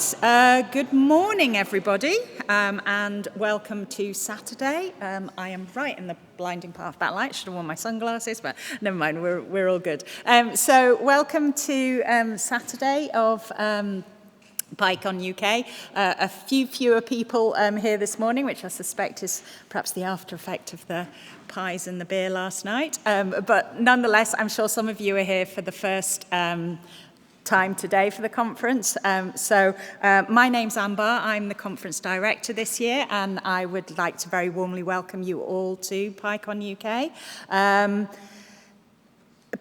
Good morning, everybody, and welcome to Saturday. I am right in the blinding path of that light. Should have worn my sunglasses, but never mind, we're all good. So welcome to Saturday of PYCON UK. A few fewer people here this morning, which I suspect is perhaps the after effect of the pies and the beer last night. But nonetheless, I'm sure some of you are here for the first time today for the conference. My name's Ann Barr. I'm the conference director this year, and I would like to very warmly welcome you all to PYCON UK.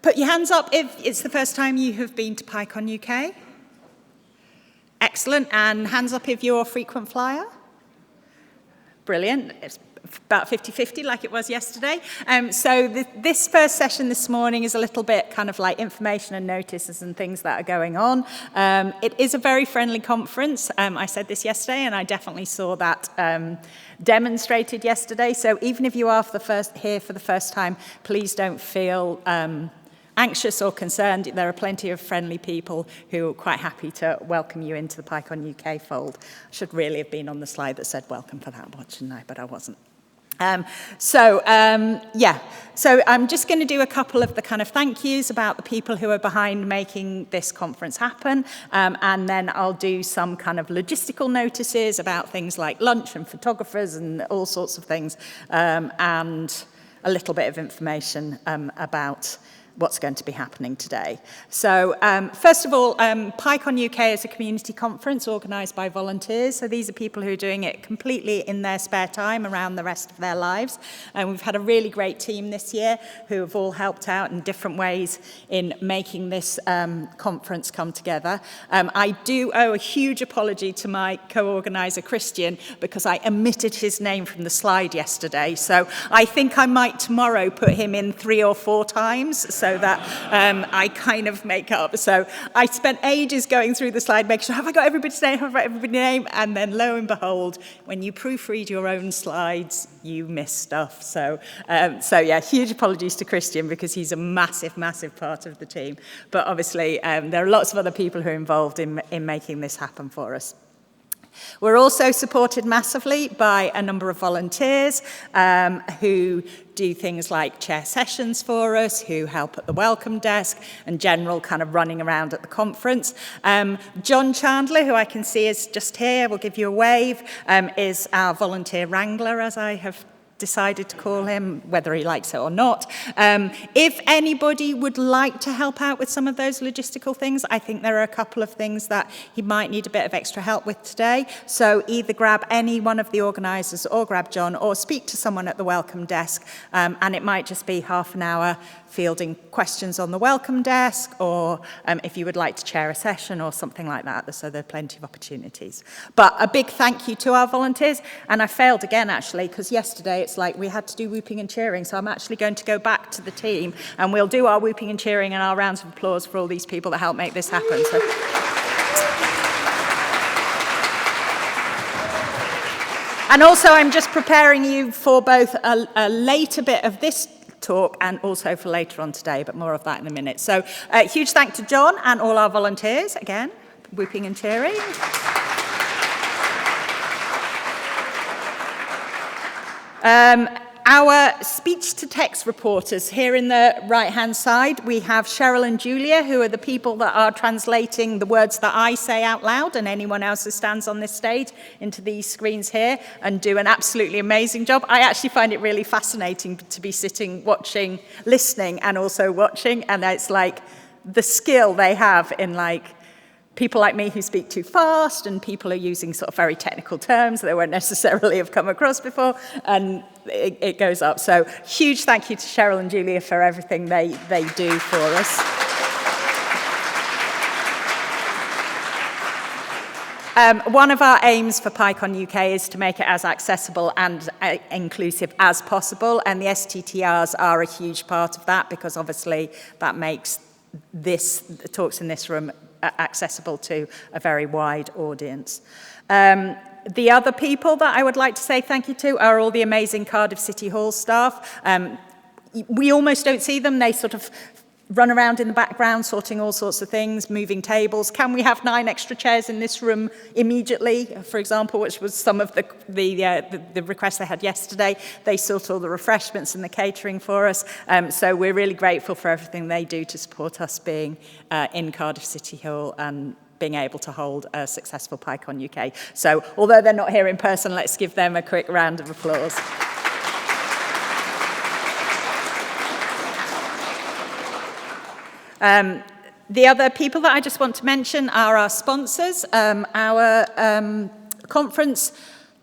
Put your hands up if it's the first time you have been to PYCON UK. Excellent. And hands up if you're a frequent flyer. Brilliant. It's about 50-50 like it was yesterday. This first session this morning is a little bit kind of like information and notices and things that are going on. It is a very friendly conference. I said this yesterday, and I definitely saw that demonstrated yesterday. So even if you are here for the first time, please don't feel anxious or concerned. There are plenty of friendly people who are quite happy to welcome you into the PYCON UK fold. I should really have been on the slide that said welcome for that one, shouldn't I? But I wasn't. So I'm just going to do a couple of the kind of thank yous about the people who are behind making this conference happen, and then I'll do some kind of logistical notices about things like lunch and photographers and all sorts of things, and a little bit of information about what's going to be happening today. So first of all, PYCON UK is a community conference organised by volunteers. So these are people who are doing it completely in their spare time around the rest of their lives. And we've had a really great team this year who have all helped out in different ways in making this conference come together. I do owe a huge apology to my co-organiser, Christian, because I omitted his name from the slide yesterday. So I think I might tomorrow put him in 3 or 4 times, so that I kind of make up. So I spent ages going through the slide, making sure, have I got everybody's name, have I got everybody's name? And then lo and behold, when you proofread your own slides, you miss stuff. So yeah, huge apologies to Christian, because he's a massive, massive part of the team. But obviously, there are lots of other people who are involved in making this happen for us. We're also supported massively by a number of volunteers who do things like chair sessions for us, who help at the welcome desk, and general kind of running around at the conference. John Chandler, who I can see is just here, will give you a wave, is our volunteer wrangler, as I have decided to call him, whether he likes it or not. If anybody would like to help out with some of those logistical things, I think there are a couple of things that he might need a bit of extra help with today. So either grab any one of the organisers or grab John, or speak to someone at the welcome desk, and it might just be half an hour fielding questions on the welcome desk, or if you would like to chair a session or something like that. So there are plenty of opportunities. But a big thank you to our volunteers. And I failed again, actually, because yesterday it's like we had to do whooping and cheering. So I'm actually going to go back to the team, and we'll do our whooping and cheering and our rounds of applause for all these people that helped make this happen. So and also, I'm just preparing you for both a later bit of this talk and also for later on today, but more of that in a minute. So huge thank to John and all our volunteers, again, whooping and cheering. Our speech-to-text reporters here in the right-hand side, we have Cheryl and Julia, who are the people that are translating the words that I say out loud, and anyone else who stands on this stage, into these screens here, and do an absolutely amazing job. I actually find it really fascinating to be sitting, watching, listening, and also watching, and it's like the skill they have in like people like me who speak too fast, and people are using sort of very technical terms that they won't necessarily have come across before, and it goes up. So huge thank you to Cheryl and Julia for everything they do for us. One of our aims for PYCON UK is to make it as accessible and inclusive as possible, and the STTRs are a huge part of that, because obviously that makes the talks in this room accessible to a very wide audience. The other people that I would like to say thank you to are all the amazing Cardiff City Hall staff. We almost don't see them. They sort of run around in the background, sorting all sorts of things, moving tables. Can we have 9 extra chairs in this room immediately, for example, which was some of the requests they had yesterday. They sort all the refreshments and the catering for us. So we're really grateful for everything they do to support us being in Cardiff City Hall and being able to hold a successful PYCON UK. So although they're not here in person, let's give them a quick round of applause. The other people that I just want to mention are our sponsors. Our conference,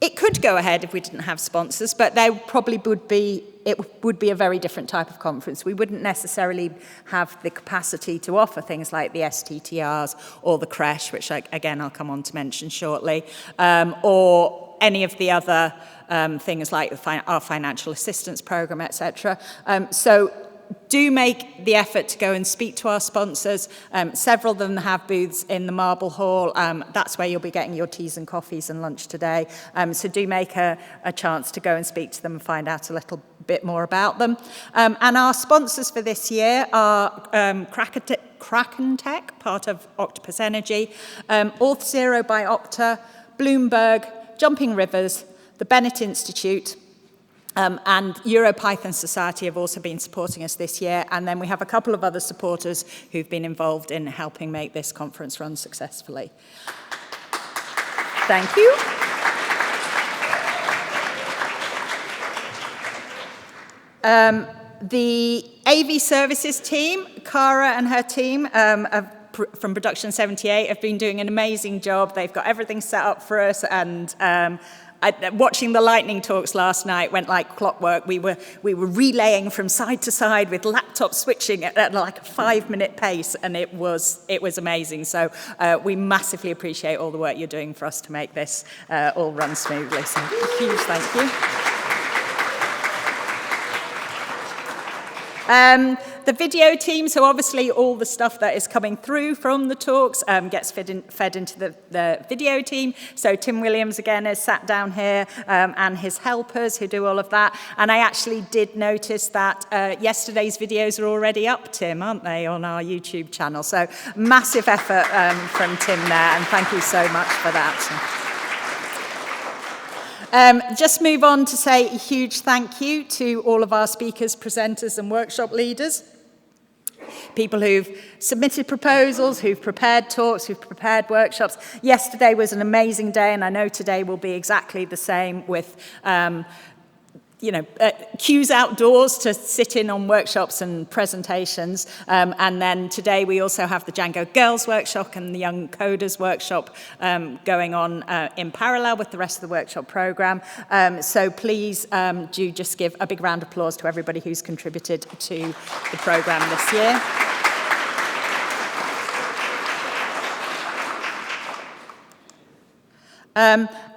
it could go ahead if we didn't have sponsors, but there probably would be a very different type of conference. We wouldn't necessarily have the capacity to offer things like the STTRs or the creche, which again I'll come on to mention shortly, or any of the other things like our financial assistance program, etc. So do make the effort to go and speak to our sponsors. Several of them have booths in the Marble Hall. That's where you'll be getting your teas and coffees and lunch today. So do make a chance to go and speak to them and find out a little bit more about them. And our sponsors for this year are Kraken Tech, part of Octopus Energy, Auth0 by Opta, Bloomberg, Jumping Rivers, the Bennett Institute, and EuroPython Society have also been supporting us this year. And then we have a couple of other supporters who've been involved in helping make this conference run successfully. Thank you. The AV Services team, Cara and her team, from Production 78 have been doing an amazing job. They've got everything set up for us, and watching the lightning talks last night went like clockwork. We were relaying from side to side with laptop switching at like a 5-minute pace, and it was amazing. So we massively appreciate all the work you're doing for us to make this all run smoothly. So huge thank you. The video team, so obviously all the stuff that is coming through from the talks gets fed into the video team. So Tim Williams, again, has sat down here, and his helpers who do all of that. And I actually did notice that yesterday's videos are already up, Tim, aren't they, on our YouTube channel? So massive effort from Tim there, and thank you so much for that. Just move on to say a huge thank you to all of our speakers, presenters, and workshop leaders. People who've submitted proposals, who've prepared talks, who've prepared workshops. Yesterday was an amazing day, and I know today will be exactly the same with queues outdoors to sit in on workshops and presentations. And then today we also have the Django Girls workshop and the Young Coders workshop going on in parallel with the rest of the workshop program. So please do just give a big round of applause to everybody who's contributed to the program this year.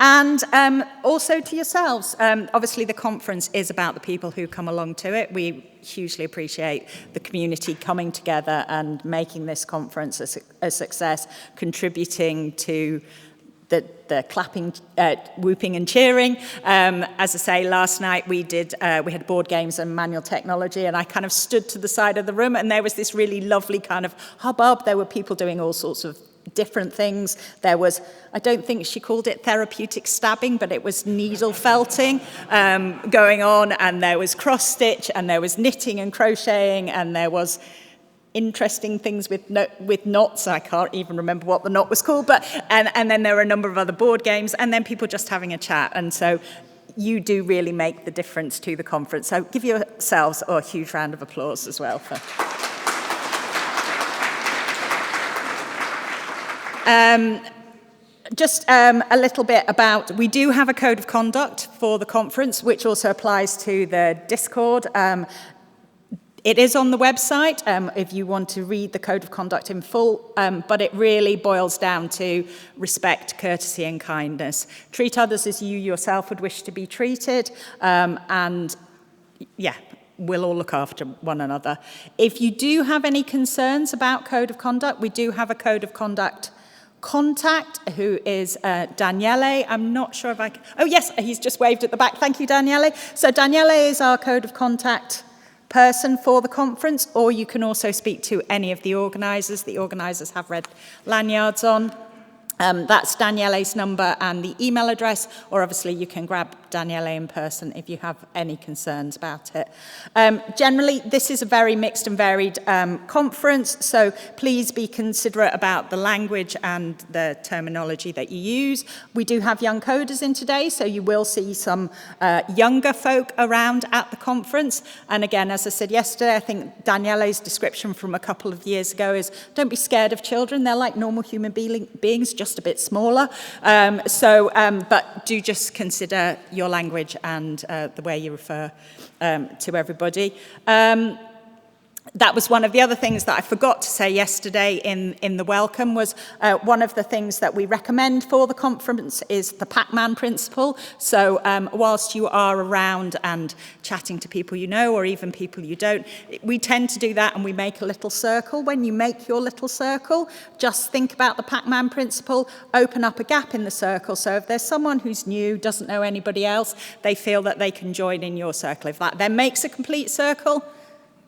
And also to yourselves. Obviously, the conference is about the people who come along to it. We hugely appreciate the community coming together and making this conference a success, contributing to the clapping, whooping and cheering. As I say, last night we had board games and manual technology, and I kind of stood to the side of the room, and there was this really lovely kind of hubbub. There were people doing all sorts of different things. There was, I don't think she called it therapeutic stabbing, but it was needle felting going on, and there was cross stitch, and there was knitting and crocheting, and there was interesting things with knots. I can't even remember what the knot was called, but and then there were a number of other board games, and then people just having a chat. And so you do really make the difference to the conference. So give yourselves a huge round of applause as well for. Just a little bit about, we do have a code of conduct for the conference, which also applies to the Discord. It is on the website if you want to read the code of conduct in full, but it really boils down to respect, courtesy, and kindness. Treat others as you yourself would wish to be treated, and yeah, we'll all look after one another. If you do have any concerns about code of conduct, we do have a code of conduct contact, who is Daniele. I'm not sure if oh yes, he's just waved at the back. Thank you, Daniele. So Daniele is our code of contact person for the conference, or you can also speak to any of the organisers. The organisers have red lanyards on. That's Daniele's number and the email address, or obviously you can grab Daniele in person if you have any concerns about it. Generally, this is a very mixed and varied conference, so please be considerate about the language and the terminology that you use. We do have young coders in today, so you will see some younger folk around at the conference. And again, as I said yesterday, I think Daniele's description from a couple of years ago is, don't be scared of children. They're like normal human beings, just a bit smaller. But do just consider your language and the way you refer to everybody. That was one of the other things that I forgot to say yesterday in the welcome was one of the things that we recommend for the conference is the Pac-Man principle. So whilst you are around and chatting to people you know or even people you don't, we tend to do that and we make a little circle. When you make your little circle, just think about the Pac-Man principle, open up a gap in the circle. So if there's someone who's new, doesn't know anybody else, they feel that they can join in your circle. If that then makes a complete circle,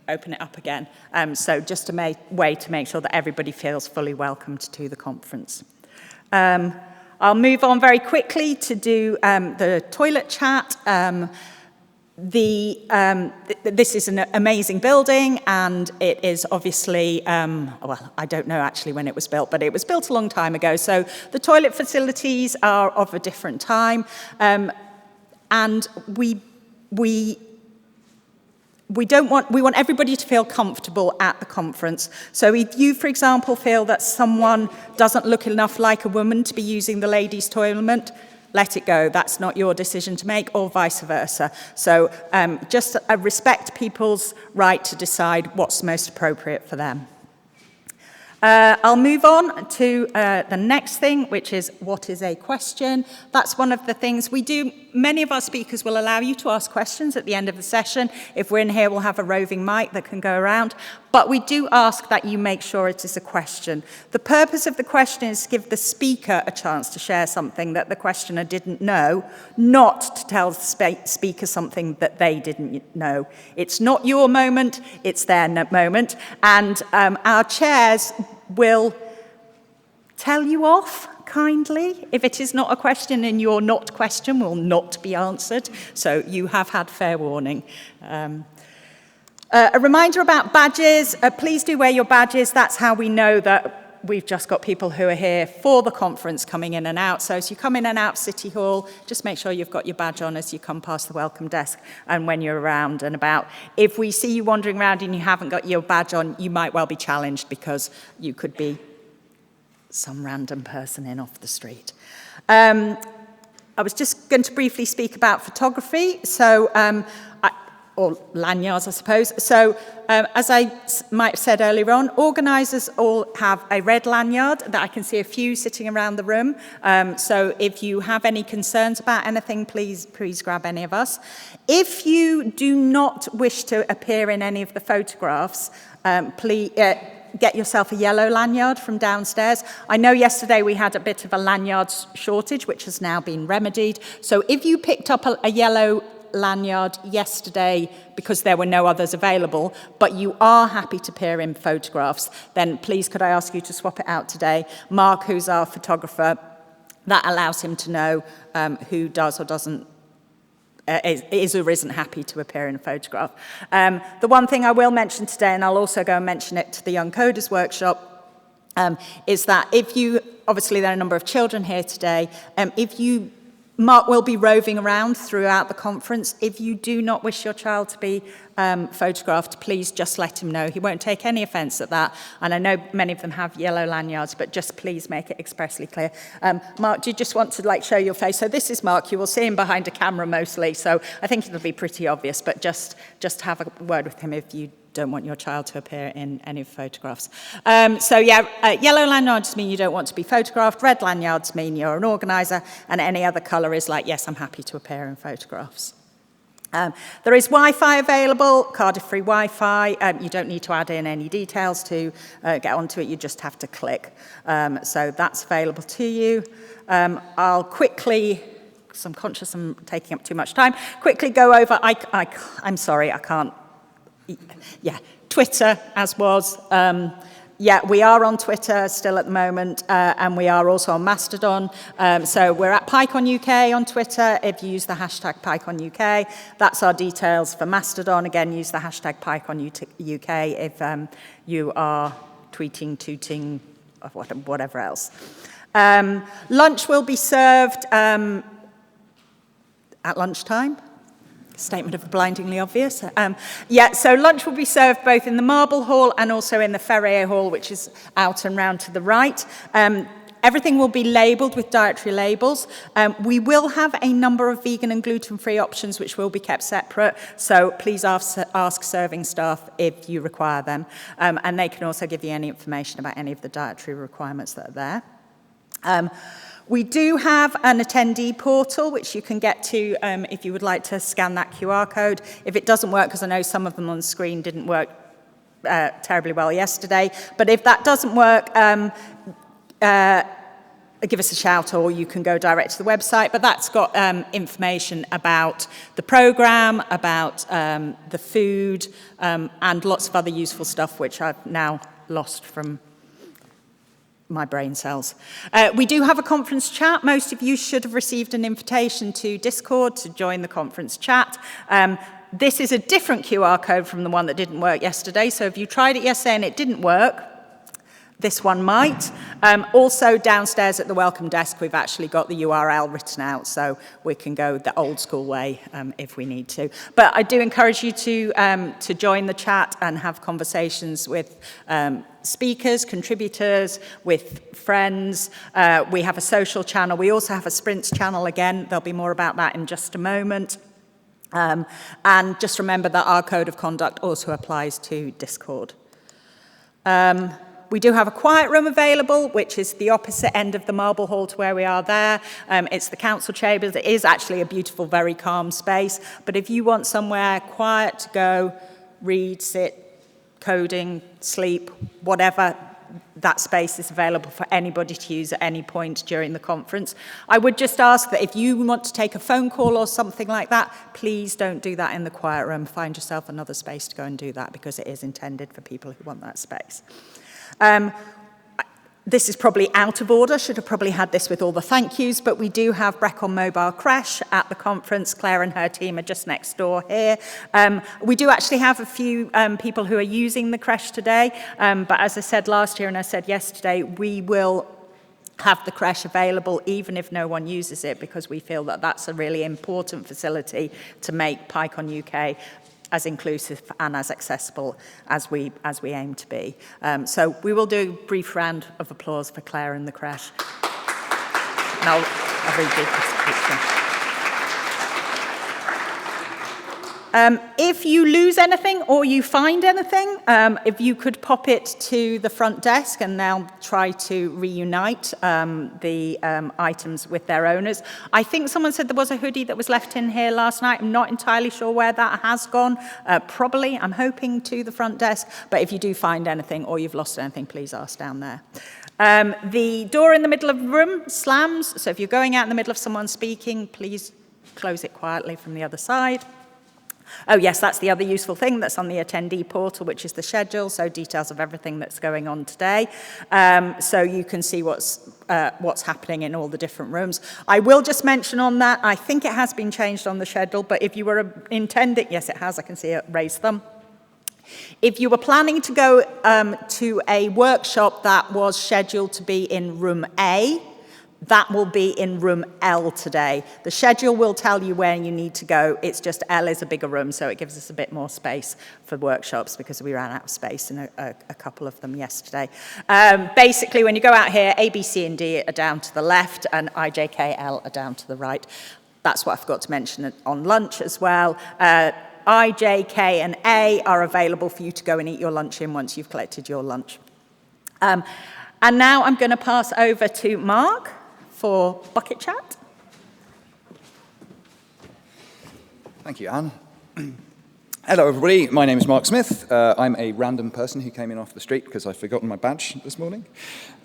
open it up again. So just a way to make sure that everybody feels fully welcomed to the conference. I'll move on very quickly to do the toilet chat. This is an amazing building, and it is obviously, well, I don't know actually when it was built, but it was built a long time ago. So the toilet facilities are of a different time, and we want everybody to feel comfortable at the conference. So if you, for example, feel that someone doesn't look enough like a woman to be using the ladies' toilet, let it go. That's not your decision to make, or vice versa. So just respect people's right to decide what's most appropriate for them. I'll move on to the next thing, which is what is a question? That's one of the things we do. Many of our speakers will allow you to ask questions at the end of the session. If we're in here, we'll have a roving mic that can go around. But we do ask that you make sure it is a question. The purpose of the question is to give the speaker a chance to share something that the questioner didn't know, not to tell the speaker something that they didn't know. It's not your moment, it's their moment. And our chairs will tell you off kindly if it is not a question, and your not question will not be answered. So you have had fair warning. A reminder about badges. Please do wear your badges. That's how we know that we've just got people who are here for the conference coming in and out. So as you come in and out of City Hall, just make sure you've got your badge on as you come past the welcome desk and when you're around and about. If we see you wandering around and you haven't got your badge on, you might well be challenged because you could be some random person in off the street. I was just going to briefly speak about photography. So or lanyards, I suppose. So as I might have said earlier on, organisers all have a red lanyard that I can see a few sitting around the room. So if you have any concerns about anything, please grab any of us. If you do not wish to appear in any of the photographs, please get yourself a yellow lanyard from downstairs. I know yesterday we had a bit of a lanyard shortage, which has now been remedied. So if you picked up a yellow lanyard yesterday because there were no others available, but you are happy to appear in photographs, then please could I ask you to swap it out today. Mark, who's our photographer, that allows him to know who does or doesn't is or isn't happy to appear in a photograph. The one thing I will mention today, and I'll also go and mention it to the Young Coders Workshop, is that if you, obviously there are a number of children here today, Mark will be roving around throughout the conference. If you do not wish your child to be photographed, please just let him know. He won't take any offence at that. And I know many of them have yellow lanyards, but just please make it expressly clear. Mark, do you just want to show your face? So this is Mark. You will see him behind a camera mostly. So I think it'll be pretty obvious, but just have a word with him if you don't want your child to appear in any of the photographs. Yellow lanyards mean you don't want to be photographed. Red lanyards mean you're an organiser. And any other colour is yes, I'm happy to appear in photographs. There is Wi-Fi available, Cardiff-free Wi-Fi. You don't need to add in any details to get onto it. You just have to click. So that's available to you. I'll quickly, because I'm conscious I'm taking up too much time, quickly go over. I'm sorry, I can't Yeah, Twitter, as was. Yeah, we are on Twitter still at the moment, and we are also on Mastodon. So we're at PyCon UK on Twitter. If you use the hashtag PyCon UK, that's our details for Mastodon. Again, use the hashtag PyCon UK if you are tweeting, tooting, or whatever else. Lunch will be served at lunchtime. Statement of blindingly obvious. So lunch will be served both in the Marble Hall and also in the Ferrier Hall, which is out and round to the right. Everything will be labelled with dietary labels. We will have a number of vegan and gluten-free options which will be kept separate, so please ask serving staff if you require them. And they can also give you any information about any of the dietary requirements that are there. We do have an attendee portal, which you can get to if you would like to scan that QR code. If it doesn't work, because I know some of them on the screen didn't work terribly well yesterday, but if that doesn't work, give us a shout, or you can go direct to the website. But that's got information about the programme, about the food, and lots of other useful stuff, which I've now lost from my brain cells. We do have a conference chat. Most of you should have received an invitation to Discord to join the conference chat. This is a different QR code from the one that didn't work yesterday. So if you tried it yesterday and it didn't work, this one might. Also downstairs at the welcome desk, we've actually got the URL written out, so we can go the old school way if we need to. But I do encourage you to join the chat and have conversations with speakers, contributors, with friends. We have a social channel. We also have a sprints channel again. There'll be more about that in just a moment. And just remember that our code of conduct also applies to Discord. We do have a quiet room available, which is the opposite end of the Marble Hall to where we are there. It's the council chambers. It is actually a beautiful, very calm space. But if you want somewhere quiet to go, read, sit, coding, sleep, whatever, that space is available for anybody to use at any point during the conference. I would just ask that if you want to take a phone call or something like that, please don't do that in the quiet room. Find yourself another space to go and do that, because it is intended for people who want that space. This is probably out of order, should have probably had this with all the thank yous, but we do have Brecon Mobile Creche at the conference. Claire and her team are just next door here. We do actually have a few people who are using the creche today, but as I said last year and I said yesterday, we will have the creche available even if no one uses it, because we feel that that's a really important facility to make PyCon UK as inclusive and as accessible as we aim to be. So we will do a brief round of applause for Claire and the creche. And I'll read this picture. If you lose anything or you find anything, if you could pop it to the front desk, and they'll try to reunite the items with their owners. I think someone said there was a hoodie that was left in here last night. I'm not entirely sure where that has gone. Probably, I'm hoping, to the front desk. But if you do find anything or you've lost anything, please ask down there. The door in the middle of the room slams. So if you're going out in the middle of someone speaking, please close it quietly from the other side. Oh yes, that's the other useful thing that's on the attendee portal, which is the schedule, so details of everything that's going on today. So you can see what's happening in all the different rooms. I will just mention on that, I think it has been changed on the schedule, but if you were intending, yes it has, I can see it, raise thumb. If you were planning to go to a workshop that was scheduled to be in room A, that will be in room L today. The schedule will tell you where you need to go. It's just L is a bigger room, so it gives us a bit more space for workshops, because we ran out of space in a couple of them yesterday. Basically, when you go out here, A, B, C, and D are down to the left, and I, J, K, L are down to the right. That's what I forgot to mention on lunch as well. I, J, K, and A are available for you to go and eat your lunch in once you've collected your lunch. And now I'm going to pass over to Mark for Bucket Chat. Thank you, Anne. Hello, everybody. My name is Mark Smith. I'm a random person who came in off the street because I've forgotten my badge this morning.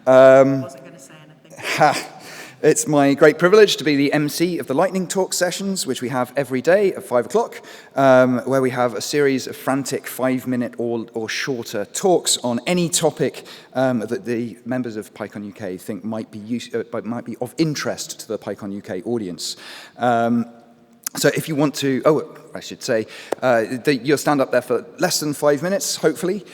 I wasn't going to say anything. It's my great privilege to be the MC of the Lightning Talk sessions, which we have every day at 5 o'clock, where we have a series of frantic 5-minute or shorter talks on any topic that the members of PYCON UK think might be of interest to the PYCON UK audience. So if you want to, I should say, you'll stand up there for less than 5 minutes, hopefully,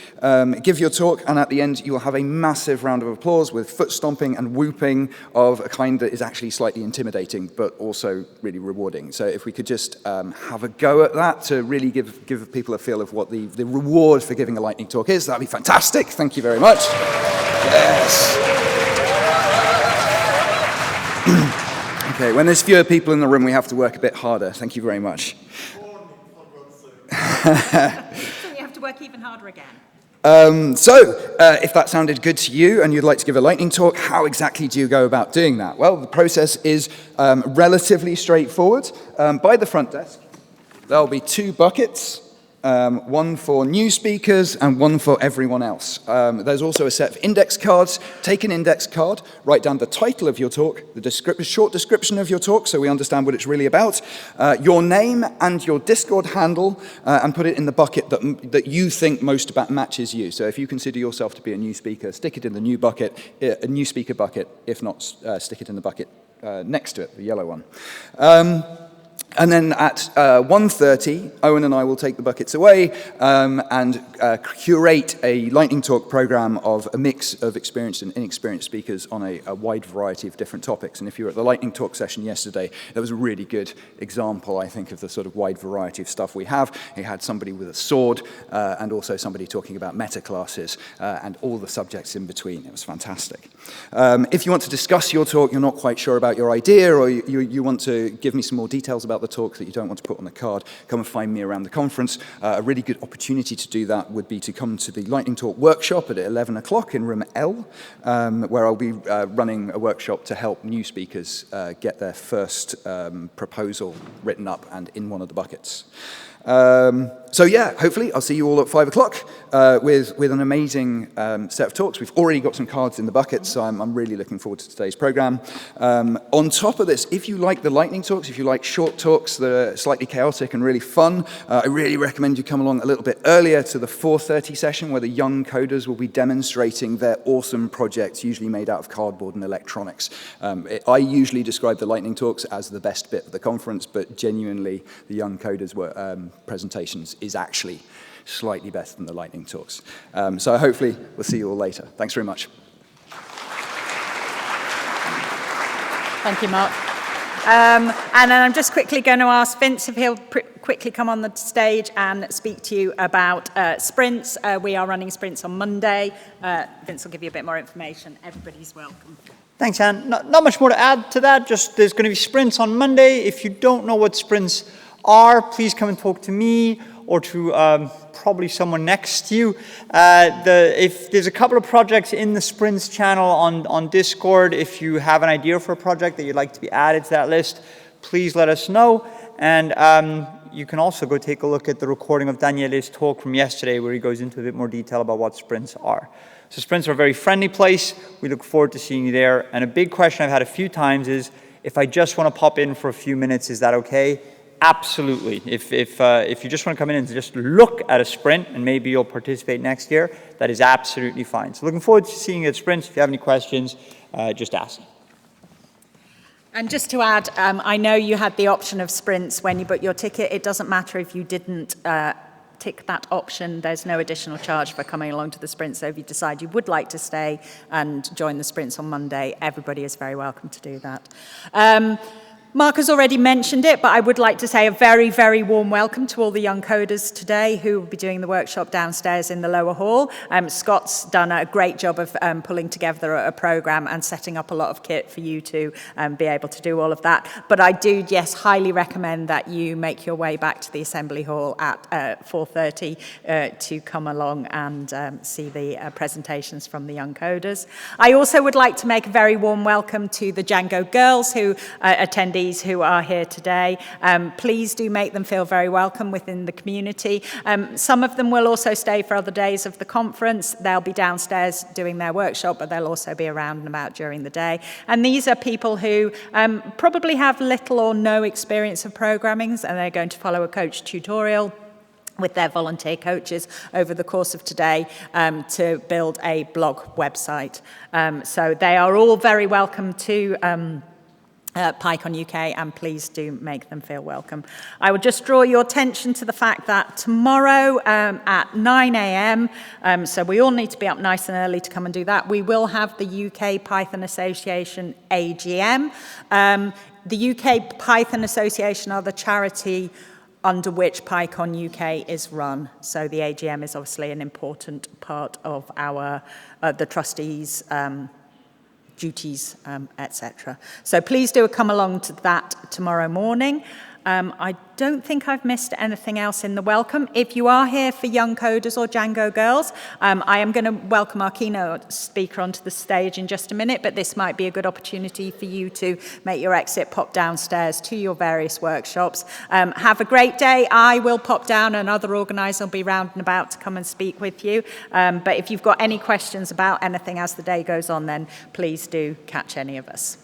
give your talk, and at the end you'll have a massive round of applause with foot stomping and whooping of a kind that is actually slightly intimidating, but also really rewarding. So if we could just have a go at that to really give people a feel of what the reward for giving a lightning talk is, that'd be fantastic. Thank you very much. Yes. Okay, when there's fewer people in the room, we have to work a bit harder. Thank you very much. So you have to work even harder again. If that sounded good to you and you'd like to give a lightning talk, how exactly do you go about doing that? Well, the process is relatively straightforward. By the front desk, there'll be 2 buckets. One for new speakers and one for everyone else. There's also a set of index cards. Take an index card, write down the title of your talk, the short description of your talk so we understand what it's really about, your name and your Discord handle, and put it in the bucket that you think most matches you. So if you consider yourself to be a new speaker, stick it in the new speaker bucket. If not, stick it in the bucket next to it, the yellow one. And then at 1:30, Owen and I will take the buckets away and curate a lightning talk program of a mix of experienced and inexperienced speakers on a wide variety of different topics. And if you were at the lightning talk session yesterday, there was a really good example, I think, of the sort of wide variety of stuff we have. We had somebody with a sword and also somebody talking about meta classes and all the subjects in between. It was fantastic. If you want to discuss your talk, you're not quite sure about your idea, or you want to give me some more details about the talk that you don't want to put on the card, come and find me around the conference. A really good opportunity to do that would be to come to the Lightning Talk workshop at 11 o'clock in room L, where I'll be running a workshop to help new speakers get their first proposal written up and in one of the buckets. So yeah, hopefully I'll see you all at 5 o'clock with an amazing set of talks. We've already got some cards in the bucket, so I'm really looking forward to today's program. On top of this, if you like the lightning talks, if you like short talks that are slightly chaotic and really fun, I really recommend you come along a little bit earlier to the 4:30 session where the young coders will be demonstrating their awesome projects, usually made out of cardboard and electronics. I usually describe the lightning talks as the best bit of the conference, but genuinely the young coders were presentations is actually slightly better than the lightning talks. So hopefully we'll see you all later. Thanks very much. Thank you, Mark. And then I'm just quickly going to ask Vince if he'll quickly come on the stage and speak to you about sprints. We are running sprints on Monday. Vince will give you a bit more information. Everybody's welcome. Thanks, Anne. Not much more to add to that. Just there's going to be sprints on Monday. If you don't know what sprints are, please come and talk to me or to probably someone next to you. If there's a couple of projects in the Sprints channel on Discord, if you have an idea for a project that you'd like to be added to that list, please let us know. And you can also go take a look at the recording of Daniele's talk from yesterday where he goes into a bit more detail about what sprints are. So sprints are a very friendly place. We look forward to seeing you there. And a big question I've had a few times is, if I just want to pop in for a few minutes, is that okay? Absolutely. If you just want to come in and just look at a sprint and maybe you'll participate next year, that is absolutely fine. So looking forward to seeing you at sprints. If you have any questions, just ask. And just to add, I know you had the option of sprints when you booked your ticket. It doesn't matter if you didn't tick that option. There's no additional charge for coming along to the sprint. So if you decide you would like to stay and join the sprints on Monday, everybody is very welcome to do that. Mark has already mentioned it, but I would like to say a very, very warm welcome to all the young coders today who will be doing the workshop downstairs in the lower hall. Scott's done a great job of pulling together a program and setting up a lot of kit for you to be able to do all of that. But I do, yes, highly recommend that you make your way back to the assembly hall at 4:30 to come along and see the presentations from the young coders. I also would like to make a very warm welcome to the Django girls who attended attendees who are here today. Please do make them feel very welcome within the community. Some of them will also stay for other days of the conference. They'll be downstairs doing their workshop, but they'll also be around and about during the day. And these are people who probably have little or no experience of programming, and they're going to follow a coach tutorial with their volunteer coaches over the course of today to build a blog website. So they are all very welcome to PyCon UK, and please do make them feel welcome. I would just draw your attention to the fact that tomorrow at 9 a.m., so we all need to be up nice and early to come and do that, we will have the UK Python Association AGM. The UK Python Association are the charity under which PyCon UK is run. So the AGM is obviously an important part of our the trustees' duties, etc. So please do come along to that tomorrow morning. I don't think I've missed anything else in the welcome. If you are here for Young Coders or Django Girls, I am going to welcome our keynote speaker onto the stage in just a minute, but this might be a good opportunity for you to make your exit, pop downstairs to your various workshops. Have a great day. I will pop down and other organisers will be round and about to come and speak with you. But if you've got any questions about anything as the day goes on, then please do catch any of us.